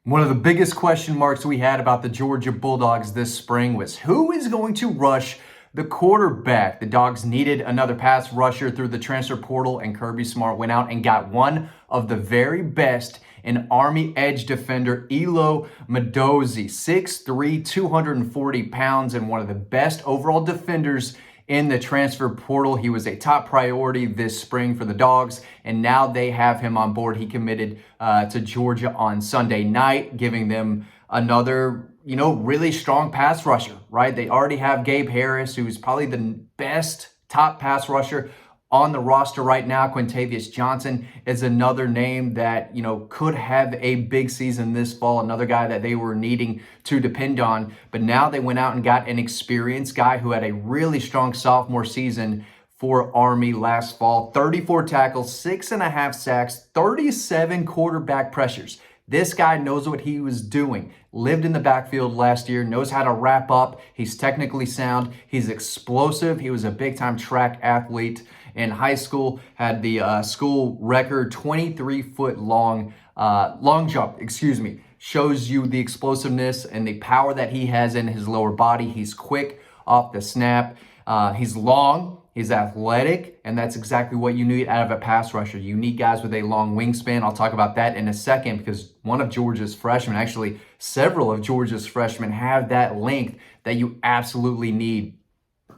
One of the biggest question marks we had about the Georgia Bulldogs this spring was who is going to rush the quarterback. The Dogs needed another pass rusher through the transfer portal, and Kirby Smart went out and got one of the very best in Army edge defender Elo Mosozi, 6'3", 240 pounds, and one of the best overall defenders in the transfer portal. He was a top priority this spring for the Dogs, and now they have him on board. He committed to Georgia on Sunday night, giving them another, really strong pass rusher, right? They already have Gabe Harris, who's probably the best top pass rusher on the roster right now. Quintavius Johnson is another name that, could have a big season this fall, another guy that they were needing to depend on. But now they went out and got an experienced guy who had a really strong sophomore season for Army last fall. 34 tackles, 6.5 sacks, 37 quarterback pressures. This guy knows what he was doing. Lived in the backfield last year, knows how to wrap up. He's technically sound. He's explosive. He was a big-time track athlete in high school, had the school record 23-foot long jump, shows you the explosiveness and the power that he has in his lower body. He's quick off the snap. He's long. He's athletic, and that's exactly what you need out of a pass rusher. You need guys with a long wingspan. I'll talk about that in a second because one of Georgia's freshmen, actually several of Georgia's freshmen, have that length that you absolutely need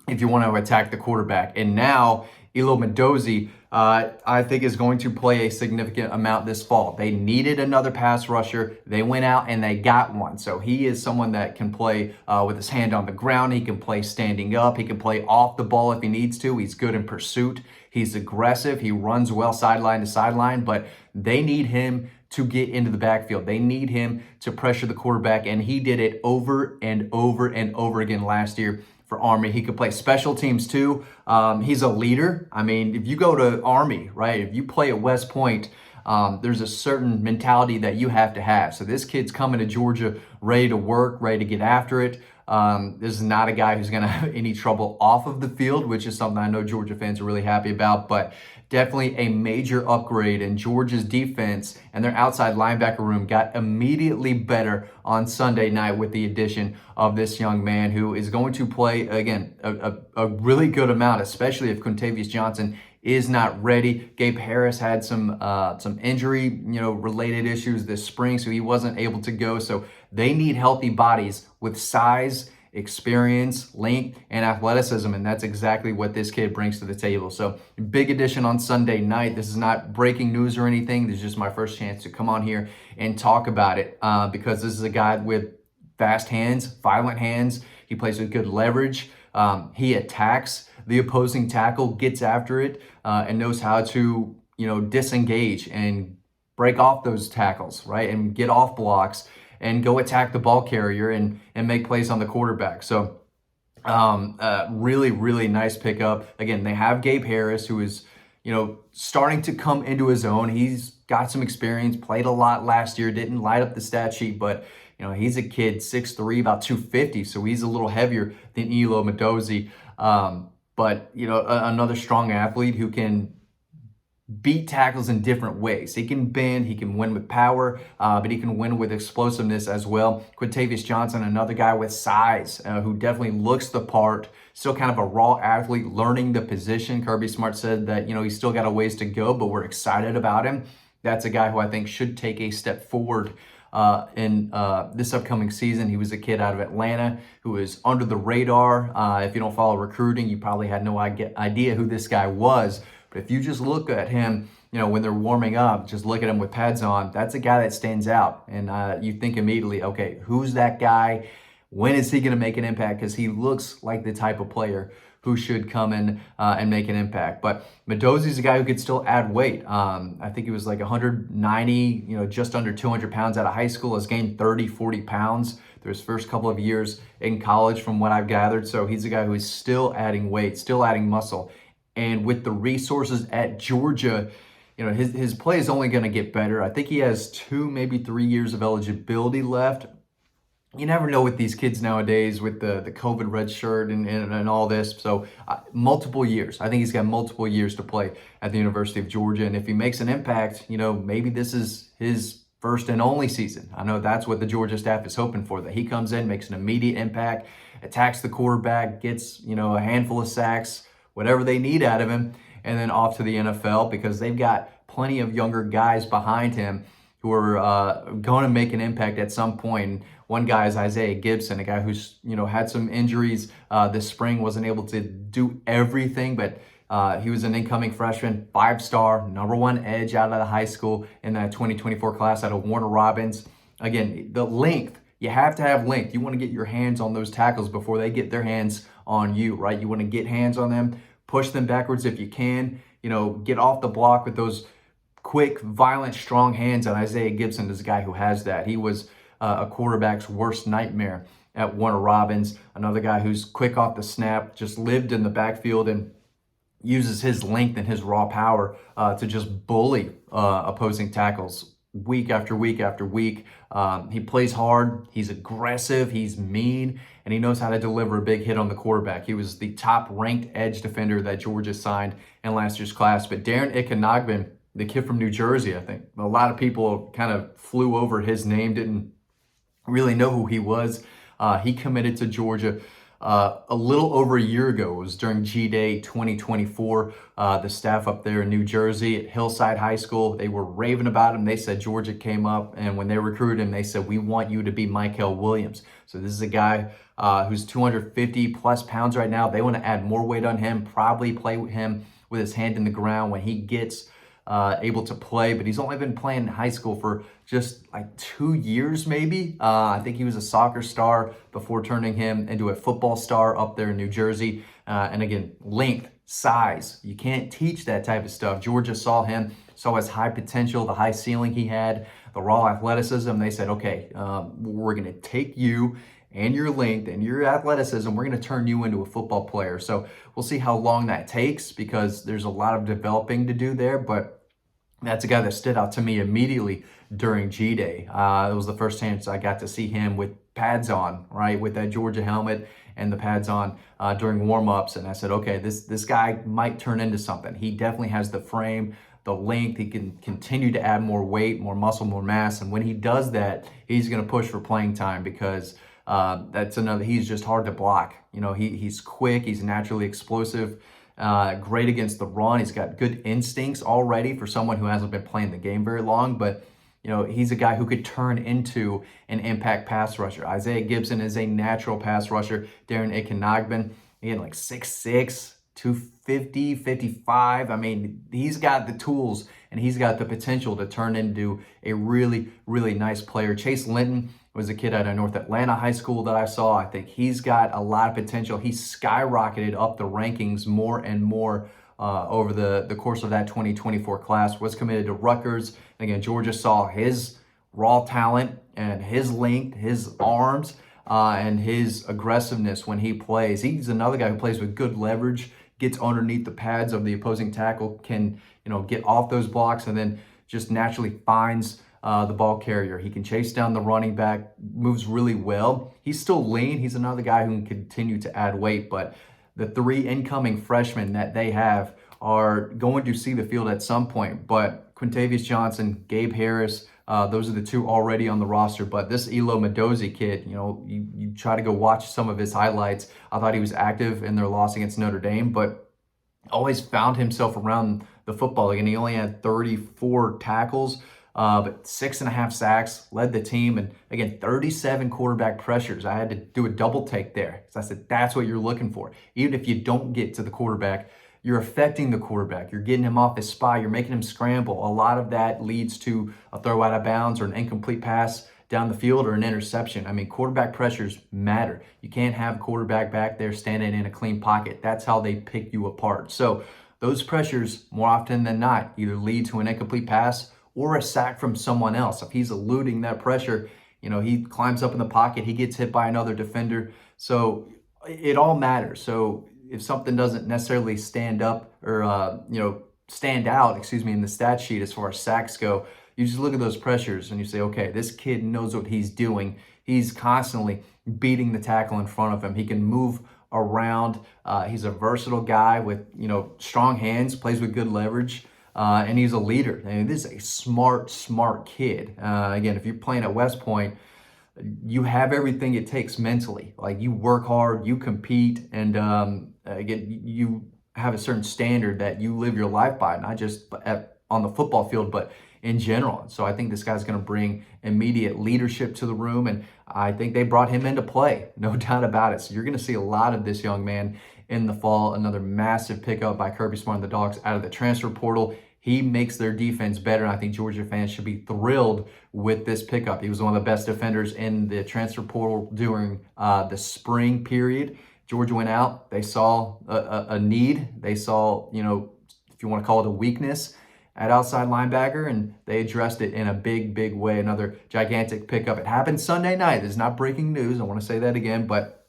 if you want to attack the quarterback. And now Elo Mosozi, I think, is going to play a significant amount this fall. They needed another pass rusher. They went out and they got one. So he is someone that can play with his hand on the ground. He can play standing up. He can play off the ball if he needs to. He's good in pursuit. He's aggressive. He runs well sideline to sideline, but they need him to get into the backfield. They need him to pressure the quarterback, and he did it over and over and over again last year for Army. He could play special teams too. He's a leader. I mean, if you go to Army, right, if you play at West Point, there's a certain mentality that you have to have. So this kid's coming to Georgia ready to work, ready to get after it. This is not a guy who's going to have any trouble off of the field, which is something I know Georgia fans are really happy about, but definitely a major upgrade in Georgia's defense, and their outside linebacker room got immediately better on Sunday night with the addition of this young man who is going to play, again, a really good amount, especially if Quintavius Johnson is not ready. Gabe Harris had some injury, related issues this spring, so he wasn't able to go. So they need healthy bodies with size, experience, length, and athleticism, and that's exactly what this kid brings to the table. So big addition on Sunday night. This is not breaking news or anything. This is just my first chance to come on here and talk about it because this is a guy with fast hands, violent hands. He plays with good leverage. He attacks the opposing tackle, gets after it, and knows how to, disengage and break off those tackles, right, and get off blocks and go attack the ball carrier and make plays on the quarterback. So really, really nice pickup. Again, they have Gabe Harris, who is, starting to come into his own. He's got some experience, played a lot last year, didn't light up the stat sheet, but he's a kid, 6'3", about 250, so he's a little heavier than Elo Mosozi. But, another strong athlete who can beat tackles in different ways. He can bend, he can win with power, but he can win with explosiveness as well. Quintavius Johnson, another guy with size, who definitely looks the part, still kind of a raw athlete, learning the position. Kirby Smart said that, he's still got a ways to go, but we're excited about him. That's a guy who I think should take a step forward in this upcoming season. He was a kid out of Atlanta who was under the radar. If you don't follow recruiting, you probably had no idea who this guy was. But if you just look at him, when they're warming up, just look at him with pads on, that's a guy that stands out. And you think immediately, okay, who's that guy? When is he going to make an impact? Because he looks like the type of player who should come in and make an impact. But Mosozi's a guy who could still add weight. I think he was like 190, just under 200 pounds out of high school, has gained 30, 40 pounds through his first couple of years in college from what I've gathered. So he's a guy who is still adding weight, still adding muscle. And with the resources at Georgia, his play is only going to get better. I think he has 2, maybe 3 years of eligibility left. You never know with these kids nowadays with the COVID red shirt and all this. So multiple years. I think he's got multiple years to play at the University of Georgia. And if he makes an impact, maybe this is his first and only season. I know that's what the Georgia staff is hoping for, that he comes in, makes an immediate impact, attacks the quarterback, gets, a handful of sacks, whatever they need out of him, and then off to the NFL, because they've got plenty of younger guys behind him who are going to make an impact at some point. One guy is Isaiah Gibson, a guy who's had some injuries this spring, wasn't able to do everything, but he was an incoming freshman, 5-star, #1 edge out of the high school in that 2024 class out of Warner Robins. Again, the length, you have to have length. You want to get your hands on those tackles before they get their hands on you, right? You want to get hands on them, push them backwards if you can, get off the block with those quick, violent, strong hands. And Isaiah Gibson is a guy who has that. He was a quarterback's worst nightmare at Warner Robins. Another guy who's quick off the snap, just lived in the backfield and uses his length and his raw power to just bully opposing tackles week after week after week. He plays hard, he's aggressive, he's mean, and he knows how to deliver a big hit on the quarterback. He was the top ranked edge defender that Georgia signed in last year's class. But Darren Ikanogen, the kid from New Jersey, I think a lot of people kind of flew over his name, didn't really know who he was. He committed to Georgia a little over a year ago. It was during G-Day 2024. The staff up there in New Jersey at Hillside High School, they were raving about him. They said Georgia came up, and when they recruited him, they said, "We want you to be Michael Williams." So this is a guy who's 250 plus pounds right now. They want to add more weight on him, probably play with him with his hand in the ground when he gets able to play. But he's only been playing in high school for just like 2 years, maybe. I think he was a soccer star before turning him into a football star up there in New Jersey. And again, length, size, you can't teach that type of stuff. Georgia saw him, saw his high potential, the high ceiling he had, the raw athleticism. They said, okay, we're going to take you and your length and your athleticism, we're going to turn you into a football player. So we'll see how long that takes, because there's a lot of developing to do there. But that's a guy that stood out to me immediately during G-Day. It was the first chance I got to see him with pads on, right, with that Georgia helmet and the pads on during warm-ups. And I said, okay, this guy might turn into something. He definitely has the frame, the length. He can continue to add more weight, more muscle, more mass. And when he does that, he's going to push for playing time, because that's another, he's just hard to block. He's quick, he's naturally explosive. Great against the run. He's got good instincts already for someone who hasn't been playing the game very long, but he's a guy who could turn into an impact pass rusher. Isaiah Gibson is a natural pass rusher. Darren Ikanogen, again, like 6'6", 250, 55. I mean, he's got the tools and he's got the potential to turn into a really, really nice player. Chase Linton was a kid out of North Atlanta High School that I saw. I think he's got a lot of potential. He skyrocketed up the rankings more and more over the course of that 2024 class. Was committed to Rutgers. And again, Georgia saw his raw talent and his length, his arms, and his aggressiveness when he plays. He's another guy who plays with good leverage, gets underneath the pads of the opposing tackle, can get off those blocks, and then just naturally finds the ball carrier. He can chase down the running back, moves really well. He's still lean. He's another guy who can continue to add weight, but the 3 incoming freshmen that they have are going to see the field at some point. But Quintavius Johnson, Gabe Harris, those are the 2 already on the roster. But this Elo Mosozi kid, you try to go watch some of his highlights. I thought he was active in their loss against Notre Dame, but always found himself around the football. Again, he only had 34 tackles, but 6.5 sacks, led the team. And again, 37 quarterback pressures. I had to do a double take there. So I said, that's what you're looking for. Even if you don't get to the quarterback, you're affecting the quarterback. You're getting him off his spot. You're making him scramble. A lot of that leads to a throw out of bounds or an incomplete pass down the field or an interception. I mean, quarterback pressures matter. You can't have quarterback back there standing in a clean pocket. That's how they pick you apart. So those pressures, more often than not, either lead to an incomplete pass or a sack from someone else. If he's eluding that pressure, he climbs up in the pocket, he gets hit by another defender. So it all matters. So if something doesn't necessarily stand up or, stand out, in the stat sheet as far as sacks go, you just look at those pressures and you say, okay, this kid knows what he's doing. He's constantly beating the tackle in front of him. He can move around. He's a versatile guy with, strong hands, plays with good leverage. and he's a leader. I mean, this is a smart kid. Again, if you're playing at West Point, you have everything it takes mentally. Like, you work hard, you compete, and again, you have a certain standard that you live your life by, not just on the football field, but in general. So I think this guy's going to bring immediate leadership to the room, and I think they brought him into play, no doubt about it. So you're going to see a lot of this young man in the fall. Another massive pickup by Kirby Smart and the Dogs out of the transfer portal. He makes their defense better, and I think Georgia fans should be thrilled with this pickup. He was one of the best defenders in the transfer portal during the spring period. Georgia went out. They saw a need. They saw, if you want to call it a weakness at outside linebacker, and they addressed it in a big way. Another gigantic pickup. It happened Sunday night. This is not breaking news. I want to say that again, but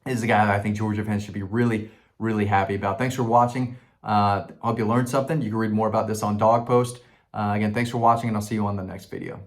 this is a guy that I think Georgia fans should be really happy about. Thanks for watching. I hope you learned something. You can read more about this on Dawg Post. Again, thanks for watching, and I'll see you on the next video.